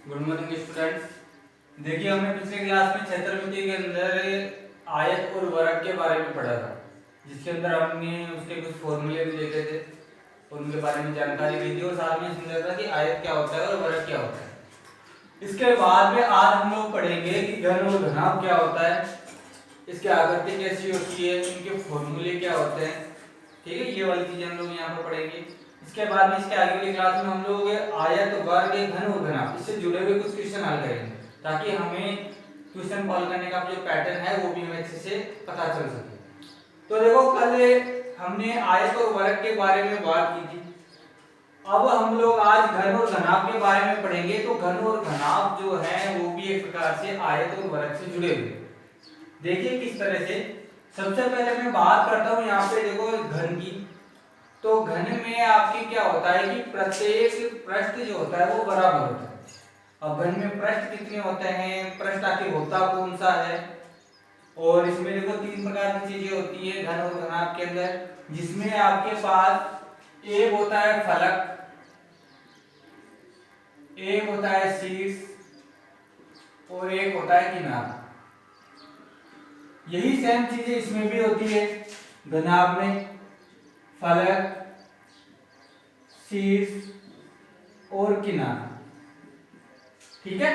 Good morning students. देखिए हमने पिछले क्लास में क्षेत्रमिति के अंदर आयत और वर्ग के बारे में पढ़ा था, जिसके अंदर हमने उसके कुछ फॉर्मूले भी देखे थे और उनके बारे में जानकारी दी थी और साथ में समझा था कि आयत क्या होता है और वर्ग क्या होता है। इसके बाद में आज हम लोग पढ़ेंगे कि घन और घनाभ क्या होता है, इसकी आकृति कैसी होती है, इनके फॉर्मूले क्या होते हैं। ठीक है, ये वाली चीजें हम लोग यहाँ पर पढ़ेंगे। इसके बाद में इसके आगे की क्लास में हम लोग आयत वर्ग घन और घनाभ इससे जुड़े हुए कुछ क्वेश्चन हल करेंगे, ताकि हमें क्वेश्चन सॉल्व करने का जो पैटर्न है वो भी हमें अच्छे से पता चल सके। तो देखो, कल हमने आयत और वर्ग के बारे में बात की थी। अब हम लोग आज घन और घनाभ के बारे में पढ़ेंगे। तो घन और घनाभ जो है वो भी एक प्रकार से आयत और वर्ग से जुड़े हुए। देखिए किस तरह से। सबसे पहले मैं बात करता हूँ यहाँ पे, देखो घन की। तो घन में आपकी क्या होता है कि प्रत्येक पृष्ठ जो होता है वो बराबर होता है। अब घन में पृष्ठ कितने होते हैं, पृष्ठ आखिर होता कौन सा है, और इसमें देखो तीन प्रकार की चीजें होती है घन और घनाभ के अंदर, जिसमें आपके पास एक होता है फलक, एक होता है शीर्ष और एक होता है किनारा। यही सेम चीजें इसमें भी होती है। घनाभ में फलक, शीर्ष और किनारा। ठीक है,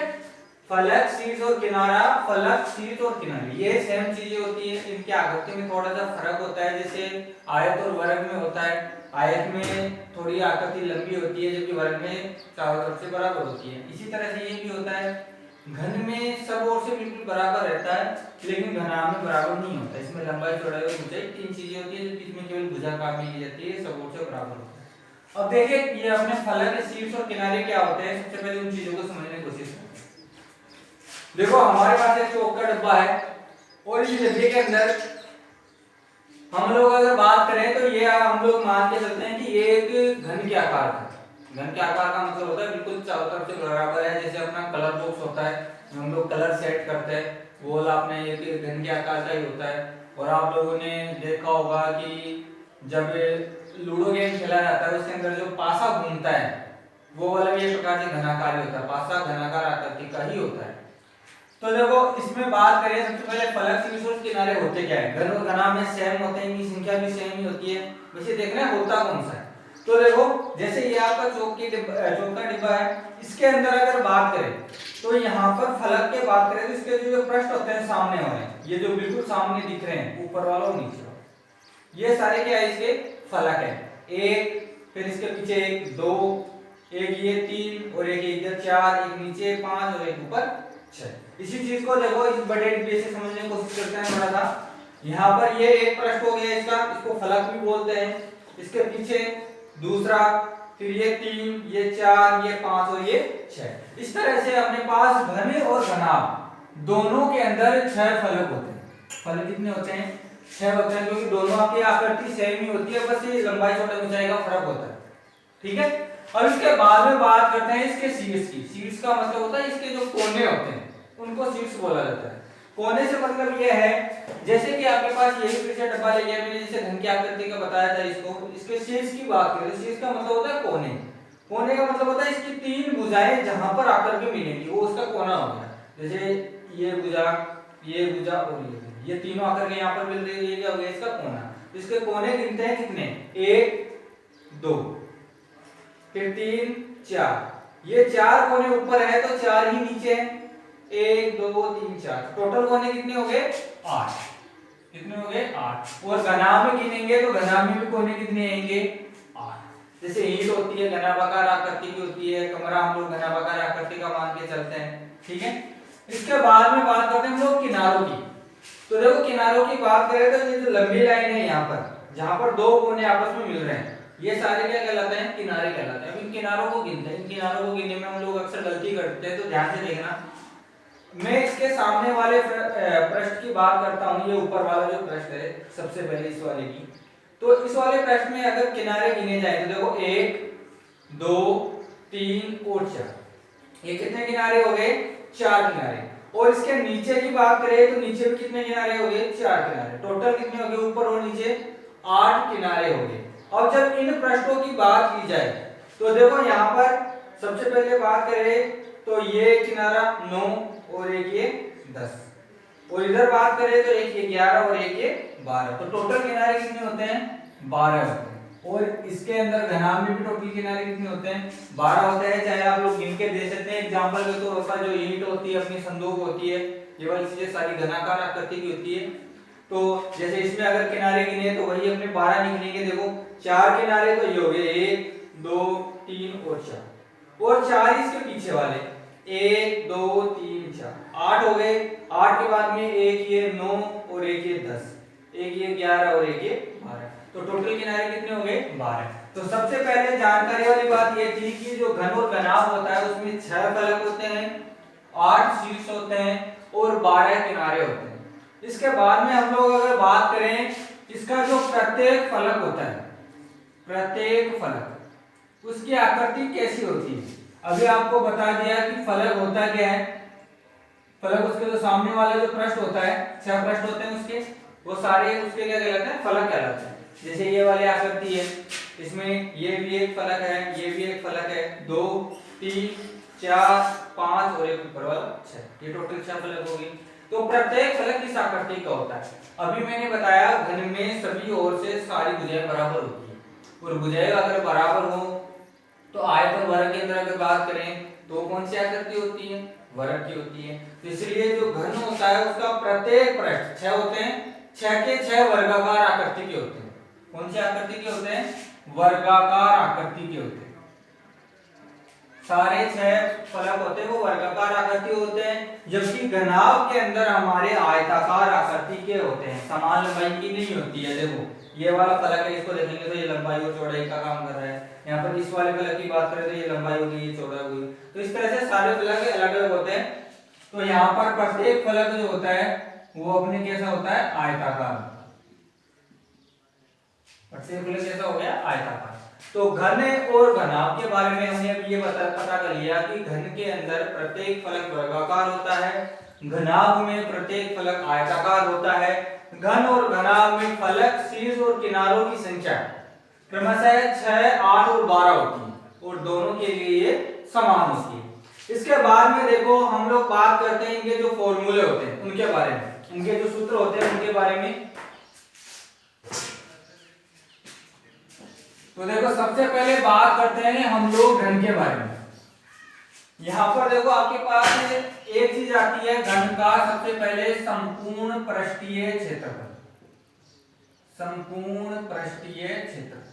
फलक, शीर्ष और किनारा, फलक, शीर्ष और किनारे, ये सेम चीजें होती है। इनकी आकृति में थोड़ा सा फर्क होता है, जैसे आयत और वर्ग में होता है। आयत में थोड़ी आकृति लंबी होती है, जबकि वर्ग में चारों तरफ से बराबर होती है। इसी तरह से ये भी होता है। घन में सब ओर से बिल्कुल बराबर रहता है, लेकिन घनाभ में बराबर नहीं होता। इसमें लंबाई, चौड़ाई और ऊंचाई तीन चीजें होती है, जबकि इसमें केवल भुजा काट ली जाती है, सब ओर से बराबर होता है। अब देखिए ये अपने फलक, शीर्ष और किनारे क्या होते हैं। सबसे पहले उन चीजों को समझने की कोशिश करते हैं। देखो हमारे पास एक चौक का डब्बा है और इस डब्बे के अंदर हम लोग अगर बात करें तो ये हम लोग मान के चलते हैं कि ये एक घन के आकार का। घन के आकार का मतलब होता है बिल्कुल चारों तरफ से बराबर है। जैसे अपना कलर बॉक्स होता है, हम लोग कलर सेट करते हैं, वो वाला अपने एक घन के आकार का ही होता है। और आप लोगों ने देखा होगा कि जब लूडो गेम खेला जाता है उसके अंदर जो पासा घूमता है वो वाला भी एक प्रकार से घनाकार होता है। पासा घनाकार आकृति का ही होता है। तो देखो इसमें बात करें, सबसे पहले फलक, शीर्ष और किनारे होते क्या है। घन और घनाभ में सेम होते हैं, इनकी संख्या भी सेम ही होती है। वैसे देखना है होता कौन सा है। तो देखो जैसे ये आपका चौक का डिब्बा है, इसके अंदर अगर बात करें तो यहाँ पर फलक के बात करें तो इसके जो पृष्ठ होते हैं सामने वाले, ये जो बिल्कुल सामने दिख रहे हैं, ऊपर वाला और नीचे वाला, ये सारे क्या है, इसके फलक है। एक, फिर इसके पीछे एक, दो, एक ये तीन, और एक इधर चार, एक नीचे पांच और एक ऊपर छह। इसी चीज को देखो इस बड़े डिब्बे से समझने की कोशिश करते हैं थोड़ा सा। यहाँ पर ये एक पृष्ठ हो गया इसका, इसको फलक भी बोलते हैं। इसके पीछे दूसरा, फिर ये तीन, ये चार, ये पांच और ये छह। इस तरह से अपने पास घन और घनाभ दोनों के अंदर छह फलक होते हैं। फलक कितने होते हैं, छह होते हैं, क्योंकि दोनों आपकी आकृति सेम ही होती है, बस ये लंबाई चौड़ाई ऊंचाई का फर्क होता है। ठीक है, अब इसके बाद में बात करते हैं इसके शीर्ष की। शीर्ष का मतलब होता है इसके जो कोने होते हैं उनको शीर्ष बोला जाता है। कोने से मतलब ये है, जैसे कि आपके पास यही फिर से डब्बा ले लिया मैंने, जैसे घन की आकृति का बताया था इसको। इसके शीर्ष की बात करें, शीर्ष का मतलब होता है कोने। कोने का मतलब होता है इसकी तीन भुजाएं जहां पर आकर के मिलेंगी वो उसका कोना हो गया। जैसे ये भुजा, ये भुजा और ये तीनों आकर के यहाँ पर मिल रही है, ये क्या हो गया, इसका कोना। इसके कोने गिनते हैं कितने, एक, दो, फिर तीन, चार। ये चार कोने ऊपर है तो चार ही नीचे है, एक, दो, तीन, चार। टोटल कोने कितने हो गए, आठ। कितने हो गए, आठ। और घनाभ में गिनेंगे तो घनाभ में भी कोने कितने आएंगे, आठ। जैसे ईंट होती है घनाभाकार आकृति की होती है, कमरा हम लोग घनाभाकार आकृति का मान के चलते हैं। ठीक है, इसके बाद में बात करते हैं हम लोग किनारों की। तो देखो किनारों की बात करें तो ये जो लंबी लाइन है यहाँ पर, जहां पर दो कोने आपस में मिल रहे हैं, ये सारे क्या कहलाते हैं, किनारे कहलाते हैं। अब इन किनारों को गिनते हैं। इन किनारों को गिनने में हम लोग अक्सर गलती करते हैं, तो ध्यान से देखना। मैं इसके सामने वाले पृष्ठ की बात करता हूँ, ये ऊपर वाला जो पृष्ठ है, सबसे पहले इस वाले की। तो इस वाले पृष्ठ में अगर किनारे गिने जाए तो देखो एक, दो, तीन और चार। ये कितने किनारे हो गए, चार किनारे। और इसके नीचे की बात करें तो नीचे भी कितने किनारे हो गए, चार किनारे। टोटल कितने हो गए ऊपर और नीचे, आठ किनारे हो गए। अब जब इन पृष्ठों की बात की जाए तो देखो यहाँ पर सबसे पहले बात करें तो ये किनारा 9 और एक ये 10, और इधर बात करें तो एक ये 11 और एक ये 12, तो टोटल किनारे कितने होते हैं 12 होते हैं। और इसके अंदर घनाभ में भी टोटल किनारे कितने होते हैं 12 होते हैं, चाहे आप लोग गिन के दे सकते हैं एग्जांपल के तौर पर। जो ईंट होती है अपनी संदूक होती है, ये वाली चीजें सारी घनाकार आकृति की होती है। तो जैसे इसमें अगर किनारे गिने तो वही अपने 12 निकलेंगे। देखो 4 किनारे तो ये हो गए 1 2 3 और 4, और 4 इसके पीछे वाले 1 2 3 4 8 हो गए। 8 के बाद में एक ये 9 और एक ये 10, एक ये 11 और एक ये 12, तो टोटल किनारे कितने हो गए 12। तो सबसे पहले जानकारी वाली बात ये थी कि जो घन और घनाभ होता है उसमें 6 फलक होते हैं, 8 शीर्ष होते हैं और 12 किनारे होते हैं। इसके बाद में हम लोग अगर बात करें इसका जो प्रत्येक फलक होता है, प्रत्येक फलक उसकी आकृति कैसी होती है। अभी आपको बता दिया कि फलक होता क्या है। फलक उसके जो सामने वाला जो पृष्ठ होता है, 6 पृष्ठ होते हैं उसके, वो सारे उसके क्या कहलाते हैं फलक कहलाते हैं। जैसे ये वाली आकृति है, इसमें ये भी एक फलक है, ये भी एक फलक है, 2 3 4 5 और एक ऊपर वाला 6, ये टोटल 6 फलक हो गए। तो प्रत्येक फलक किस आकृति का होता है। अभी मैंने बताया घन में सभी ओर से सारी भुजाएं बराबर होती है, और भुजाएं अगर बराबर हो तो आयत और वर्ग के अंदर अगर बात करें तो कौन सी आकृति होती है वर्ग की होती है। तो इसलिए जो घन होता है उसका प्रत्येक पृष्ठ 6 होते हैं, 6 के 6 वर्गाकार आकृति के होते हैं। कौन सी आकृति के होते हैं वर्गाकार आकृति के होते हैं। सारे 6 फलक होते हैं वो वर्गाकार आकृति होते हैं, जबकि घनाभ के अंदर हमारे आयताकार आकृति के होते हैं, समान लंबाई की नहीं होती है। देखो ये वाला फलक है, इसको देखेंगे तो ये लंबाई और चौड़ाई का काम कर रहा है। यहाँ पर इस वाले फलक की बात करें तो ये लंबाई होगी, ये चौड़ाई होगी। तो इस तरह से सारे फलक अलग अलग होते हैं। तो यहाँ पर प्रत्येक फलक जो होता है वो अपने कैसा होता है आयताकार, प्रत्येक फलक कैसा हो गया आयताकार। तो घन और घनाभ के बारे में हमने अब ये पता कर लिया कि घन के अंदर प्रत्येक फलक वर्गाकार होता है, घनाभ में प्रत्येक फलक आयताकार होता है। घन और घनाभ में फलक शीर्ष और किनारों की संख्या क्रमशः 6 8 और 12 होती है, और दोनों के लिए ये समान होती है। इसके बाद में देखो हम लोग बात करते हैं इनके जो फॉर्मूले होते हैं उनके बारे में, इनके जो सूत्र होते हैं उनके बारे में। तो देखो सबसे पहले बात करते हैं हम लोग घन के बारे में। यहां पर देखो आपके पास एक चीज आती है घन का, सबसे पहले संपूर्ण पृष्ठीय क्षेत्रफल, संपूर्ण पृष्ठीय क्षेत्रफल।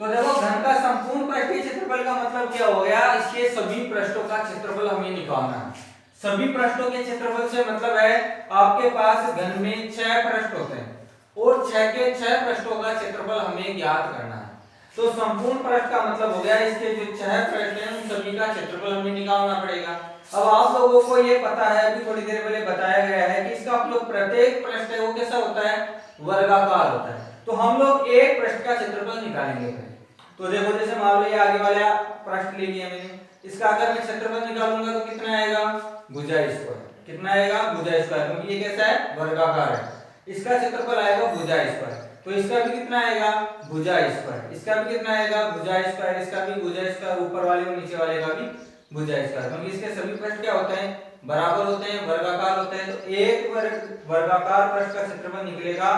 तो देखो घन का संपूर्ण पृष्ठीय क्षेत्रफल का मतलब क्या हो गया, इसके सभी पृष्ठों का क्षेत्रफल हमें निकालना है। सभी पृष्ठों के क्षेत्रफल से मतलब है आपके पास घन में 6 पृष्ठ होते हैं और 6 के 6 पृष्ठों का क्षेत्रफल हमें ज्ञात करना है। तो संपूर्ण पृष्ठ का मतलब हो गया इसके जो 6 पृष्ठ हैं उन सभी का क्षेत्रफल हमें निकालना पड़ेगा। अब आप लोगों को ये पता है, अभी थोड़ी देर पहले बताया गया है कि इसका आप लोग प्रत्येक पृष्ठ है वो कैसा होता है वर्गाकार होता है। तो हम लोग एक पृष्ठ का क्षेत्रफल निकालेंगे। तो देखो जैसे मान लो ये आगे वाला पृष्ठ ले लिया मैंने, इसका अगर मैं क्षेत्रफल निकालूंगा तो कितना आएगा भुजा स्क्वायर, कितना आएगा भुजा स्क्वायर, क्योंकि ये कैसा है वर्गाकार है। इसका क्षेत्रफल आएगा भुजा स्क्वायर, तो इसका भी कितना आएगा भुजा स्क्वायर, इसका भी कितना आएगा भुजा स्क्वायर, इसका भी भुजा स्क्वायर, ऊपर वाले और नीचे वाले का भी भुजा स्क्वायर, क्योंकि इसके सभी पृष्ठ क्या होते हैं बराबर होते हैं, वर्गाकार होते हैं। तो एक वर्गाकार पृष्ठ का क्षेत्रफल निकलेगा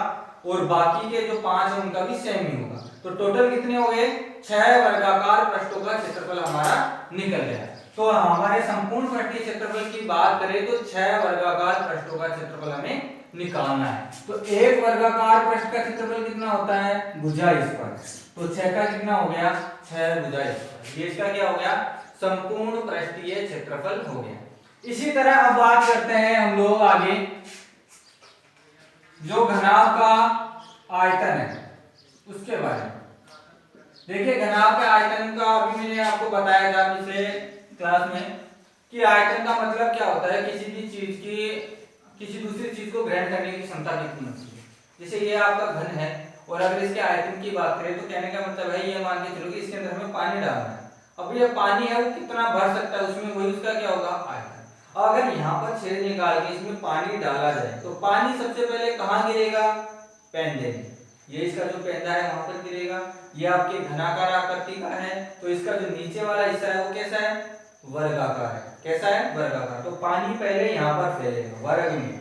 और बाकी के जो 5 है उनका भी सेम ही होगा। तो टोटल कितने हो गए 6 वर्गाकार पृष्ठों का क्षेत्रफल हमारा निकल गया। तो हमारे संपूर्ण पृष्ठीय क्षेत्रफल की बात करें तो 6 वर्गाकार पृष्ठों का क्षेत्रफल हमें निकालना है। तो एक वर्गाकार पृष्ठ का क्षेत्रफल कितना होता है भुजा स्क्वायर, तो 6 का कितना हो गया 6 भुजा स्क्वायर, ये इसका क्या हो गया संपूर्ण पृष्ठीय क्षेत्रफल हो गया। इसी तरह अब बात करते हैं हम लोग आगे जो घनाभ का आयतन है उसके बारे में। देखिए घनाभ के आयतन का अभी मैंने आपको बताया था पिछले क्लास में कि आयतन का मतलब क्या होता है किसी भी चीज की किसी दूसरी चीज को ग्रहण करने की क्षमता कितनी होती है। जैसे ये आपका घन है और अगर इसके आयतन की बात करें तो कहने का मतलब है ये मान के चलो कि इसके अंदर हमें पानी डालना है। अब ये पानी है वो कितना भर सकता है उसमें, वही उसका क्या होगा आयतन। अगर यहाँ पर छेद निकाल के इसमें पानी डाला जाए तो पानी सबसे पहले कहाँ गिरेगा पेंदे में, ये इसका जो पेंदा है वहां पर गिरेगा। ये आपके घनाकार आकृति का है तो इसका जो नीचे वाला हिस्सा है वो कैसा है वर्गाकार है। कैसा है? वर्गाकार। तो पानी पहले यहाँ पर फैलेगा वर्ग में,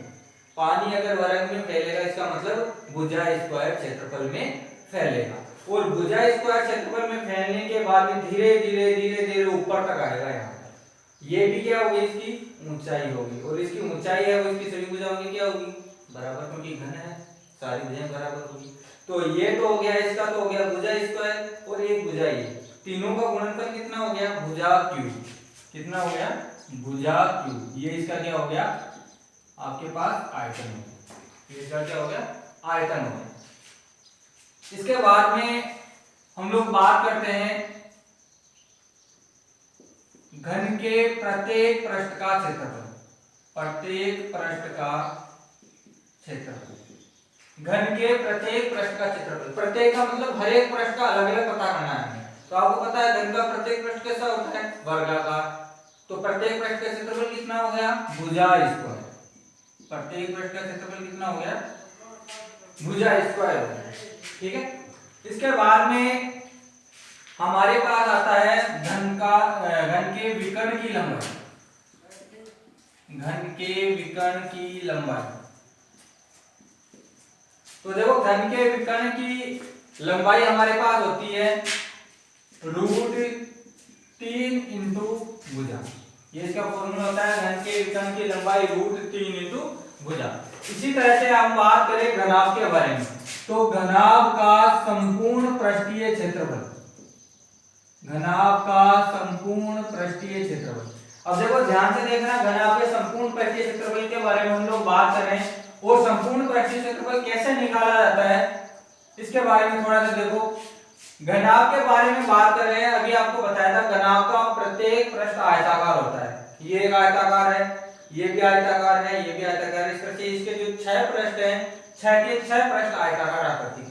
पानी अगर वर्ग में फैलेगा इसका मतलब भुजा स्क्वायर क्षेत्रफल में फैलेगा, और भुजा स्क्वायर क्षेत्रफल में फैलने के बाद में धीरे धीरे धीरे धीरे ऊपर तक आएगा। यहाँ पर ये भी क्या होगी? इसकी ऊंचाई होगी, और इसकी ऊंचाई है वो इसकी सभी भुजाओं की क्या होगी? बराबर, क्योंकि घन है, सारी भुजाएं बराबर होगी। तो ये तो हो गया, इसका तो हो गया भुजा स्क्वायर, और एक भुजा ये, तीनों का गुणनफल कितना हो गया? भुजा क्यूब। कितना हो गया? भुजा क्यूब। ये इसका क्या हो गया? आपके पास आयतन हो गया। इसका क्या हो गया? आयतन हो गया। इसके बाद में हम लोग बात करते हैं घन के प्रत्येक पृष्ठ का क्षेत्रफल। प्रत्येक पृष्ठ का क्षेत्रफल, घन के प्रत्येक पृष्ठ का क्षेत्रफल। प्रत्येक का मतलब हर एक पृष्ठ का अलग अलग पता करना है। तो आपको पता है घन का प्रत्येक पृष्ठ कैसा होता है? वर्गाकार। तो प्रत्येक पृष्ठ का क्षेत्रफल कितना हो गया? भुजा स्क्वायर। प्रत्येक पृष्ठ का क्षेत्रफल कितना हो गया? भुजा स्क्वायर हो गया। ठीक है। इसके बाद में हमारे पास आता है घन के विकर्ण की लंबाई। घन के विकर्ण की लंबाई। तो देखो घन के विकर्ण की लंबाई हमारे पास होती है √3 इंटू भुजा। ये इसका फॉर्मूला होता है घन के विकर्ण की लंबाई √3 इंटू भुजा। इसी तरह से हम बात करें घनाभ के बारे में, तो घनाभ का संपूर्ण पृष्ठीय क्षेत्रफल। घनाभ का संपूर्ण पृष्ठीय क्षेत्रफल। अब देखो ध्यान से देखना, घनाभ के संपूर्ण पृष्ठीय क्षेत्रफल के बारे में हम लोग बात कर रहे हैं, और संपूर्ण पृष्ठीय क्षेत्रफल कैसे निकाला जाता है इसके बारे में थोड़ा सा देखो। घनाभ के बारे में बात कर रहे हैं, अभी आपको बताया था घनाभ का प्रत्येक पृष्ठ आयताकार होता है। ये एक आयताकार है, ये भी आयताकार है, ये भी आयताकार है। इस तरह से इसके जो 6 पृष्ठ हैं, 6 के 6 पृष्ठ आयताकार आकृति के।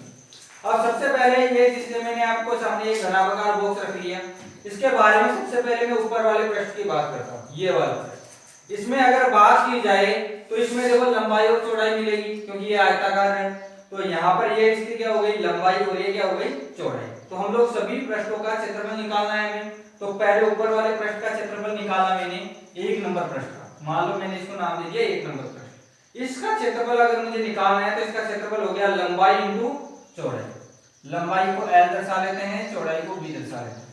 अब सबसे पहले ये जिससे मैंने आपको सामने एक घनाभाकार बॉक्स रख लिया, इसके बारे में सबसे पहले मैं ऊपर वाले पृष्ठ की बात करता हूँ। ये वाला पृष्ठ, इसमें अगर बात की जाए तो इसमें देखो लंबाई और चौड़ाई मिलेगी, क्योंकि ये आयताकार है। तो यहाँ पर ये इसकी क्या हो गई? लंबाई, और ये क्या हो गई? चौड़ाई। तो हम लोग सभी पृष्ठों का क्षेत्रफल निकालना है हमें। तो पहले ऊपर वाले पृष्ठ का क्षेत्रफल निकाला मैंने, 1 नंबर पृष्ठ का। मान लो मैंने इसको नाम दे दिया 1 नंबर पृष्ठ। इसका क्षेत्रफल अगर मुझे निकालना है तो इसका क्षेत्रफल हो गया लंबाई इंटू चौड़ाई। लंबाई को L दर्शा लेते हैं, चौड़ाई को B दर्शा लेते हैं।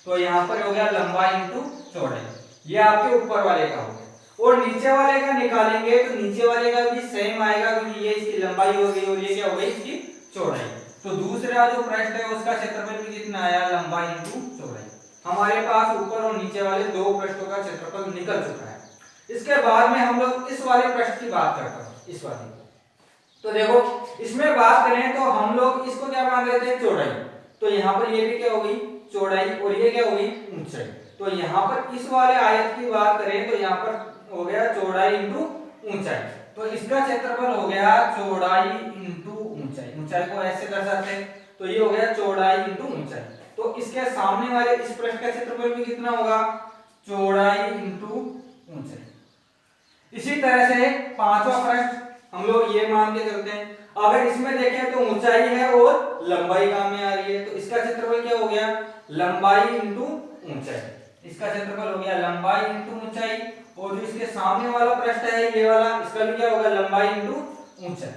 तो यहाँ पर हो गया लंबाई इंटू चौड़ाई। ये आपके ऊपर वाले का हो गया। और नीचे वाले का निकालेंगे तो नीचे वाले का भी सेम आएगा, क्योंकि ये इसकी लंबाई हो गई और ये क्या हो गई? इसकी चौड़ाई। तो दूसरा जो पृष्ठ है उसका क्षेत्रफल भी कितना आया? लंबाई इंटू चौड़ाई। हमारे पास ऊपर और नीचे वाले 2 पृष्ठों का क्षेत्रफल निकल चुका है। इसके बाद में हम लोग इस वाले पृष्ठ की बात करते हैं, इस वाले। तो देखो इसमें बात करें तो हम लोग इसको क्या मान लेते हैं? चौड़ाई। तो यहाँ पर ये भी क्या हो गई? चौड़ाई, और ये क्या हो गई? ऊंचाई। तो यहाँ पर इस वाले आयत की बात करें तो यहाँ पर हो गया चौड़ाई इंटू ऊंचाई। तो इसका क्षेत्रफल हो गया चौड़ाई इंटू ऊंचाई। ऊंचाई को ऐसे दर्शाते हैं, तो ये हो गया चौड़ाई इंटू ऊंचाई। तो इसके सामने वाले इस पृष्ठ का क्षेत्रफल भी कितना होगा? चौड़ाई इंटू ऊंचाई। इसी तरह से 5वां पृष्ठ हम लोग ये मान के चलते हैं, अगर इसमें देखें तो ऊंचाई है और लंबाई काम में आ रही है, तो इसका क्षेत्रफल क्या हो गया? लंबाई इंटू ऊंचाई। इसका क्षेत्रफल हो गया लंबाई इंटू ऊंचाई, और जो इसके सामने वाला पृष्ठ है ये वाला, इसका भी क्या होगा? लंबाई इंटू ऊंचाई।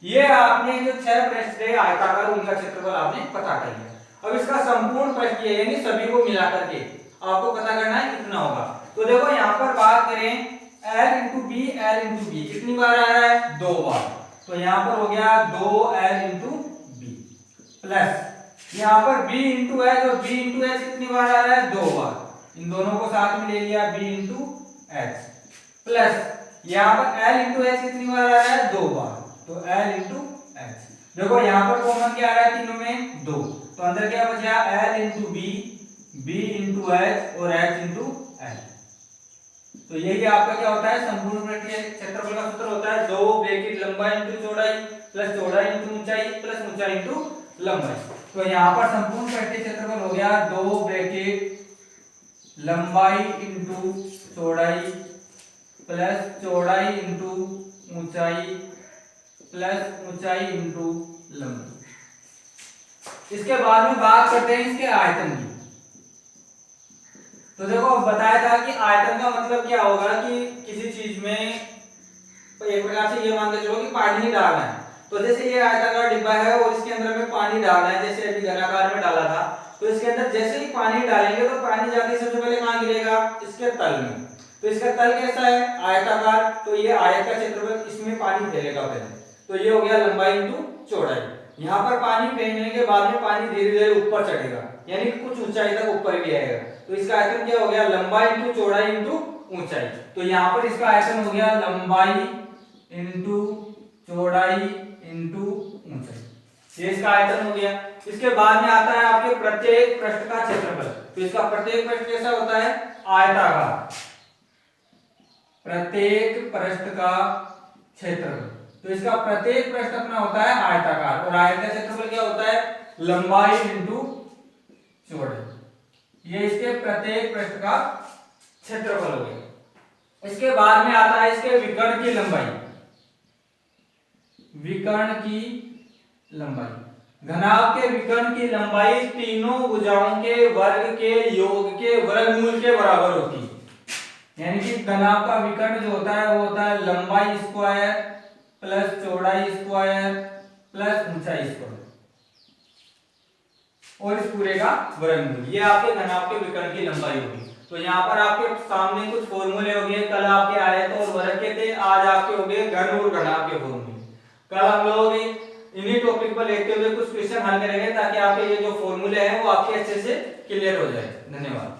ये आपने जो 6 पृष्ठ थे आयताकार, उनका क्षेत्रफल आपने पता कर लिया। अब इसका संपूर्ण पृष्ठ ये यानी सभी को मिला करके आपको पता करना है कितना होगा। तो देखो यहाँ पर बात करें L into B, L into B कितनी बार आ रहा है? 2 बार। तो यहाँ पर हो गया 2L इंटू बी, प्लस यहाँ पर B इंटू एच, और B इंटू एच कितनी बार आ रहा है? 2 बार। इन दोनों को साथ में ले लिया, B इंटू एच, प्लस यहाँ पर L इंटू एच कितनी बार आ रहा है? 2 बार। तो L इंटू एच। देखो यहाँ पर कॉमन क्या आ रहा है? तीनों में 2, तो अंदर क्या बचा? L into B, B into H, और H इंटू एल। तो यही आपका क्या होता है? संपूर्ण पृष्ठीय क्षेत्रफल का सूत्र होता है 2 ब्रैकेट लंबाई इंटू चौड़ाई, प्लस चौड़ाई इंटू ऊंचाई, प्लस ऊंचाई इंटू लंबाई। तो यहाँ पर संपूर्ण पृष्ठीय क्षेत्रफल हो गया 2 ब्रैकेट लंबाई इंटू चौड़ाई, प्लस चौड़ाई इंटू ऊंचाई, प्लस ऊंचाई इंटू लंबाई। इसके बाद में बात करते हैं इसके आयतन की। तो देखो बताया था कि आयतन का मतलब क्या होगा कि किसी चीज में एक प्रकार से ये मान के चलो कि पानी ही डालना है। तो जैसे ये आयताकार डिब्बा है और इसके अंदर में पानी डालना है, जैसे अभी घनाकार में डाला था, तो इसके अंदर जैसे ही पानी डालेंगे तो पानी जाके सबसे पहले कहाँ गिरेगा, इसके तल में। तो इसका तल कैसा है, आयताकार, तो ये आयत का क्षेत्रफल, इसमें पानी फैलेगा पहले। तो ये हो गया लंबाई इंटू चौड़ाई। यहाँ पर पानी फैलने के बाद में पानी धीरे धीरे ऊपर चढ़ेगा, यानी कुछ ऊंचाई तक ऊपर भी आएगा। तो इसका आयतन क्या हो गया, लंबाई इंटू चौड़ाई इंटू ऊंचाई। तो यहाँ पर इसका आयतन हो गया लंबाई इंटू चौड़ाई इंटू ऊंचाई, ये इसका आयतन हो गया। इसके बाद में आता है आपके प्रत्येक पृष्ठ का क्षेत्रफल। तो इसका प्रत्येक पृष्ठ कैसा होता है, आयताकार, प्रत्येक पृष्ठ का क्षेत्रफल। तो इसका प्रत्येक पृष्ठ अपना होता है आयताकार, और आयत का क्षेत्रफल क्या होता है, लंबाई इंटू चौड़ाई। ये इसके प्रत्येक पृष्ठ का क्षेत्रफल हो गया। इसके बाद में आता है इसके विकर्ण की लंबाई, विकर्ण की लंबाई। घनाभ के विकर्ण की लंबाई तीनों भुजाओं के वर्ग के योग के वर्गमूल के बराबर होती है। यानी कि घनाभ का विकर्ण जो होता है वो होता है लंबाई स्क्वायर प्लस चौड़ाई स्क्वायर प्लस ऊंचाई स्क्वायर, और इस पूरे का वर्गमूल। ये आपके घनाभ के विकर्ण की लंबाई होगी। तो यहाँ पर आपके सामने कुछ फॉर्मूले हो गए, कल आपके आयत और वर्ग के थे, आज आपके हो गए घन और घनाभ के फॉर्मूले। कल हम लोग इन्हीं टॉपिक पर लेते हुए कुछ क्वेश्चन हल करेंगे, ताकि आपके ये जो फॉर्मूले हैं वो आपके अच्छे से क्लियर हो जाए। धन्यवाद।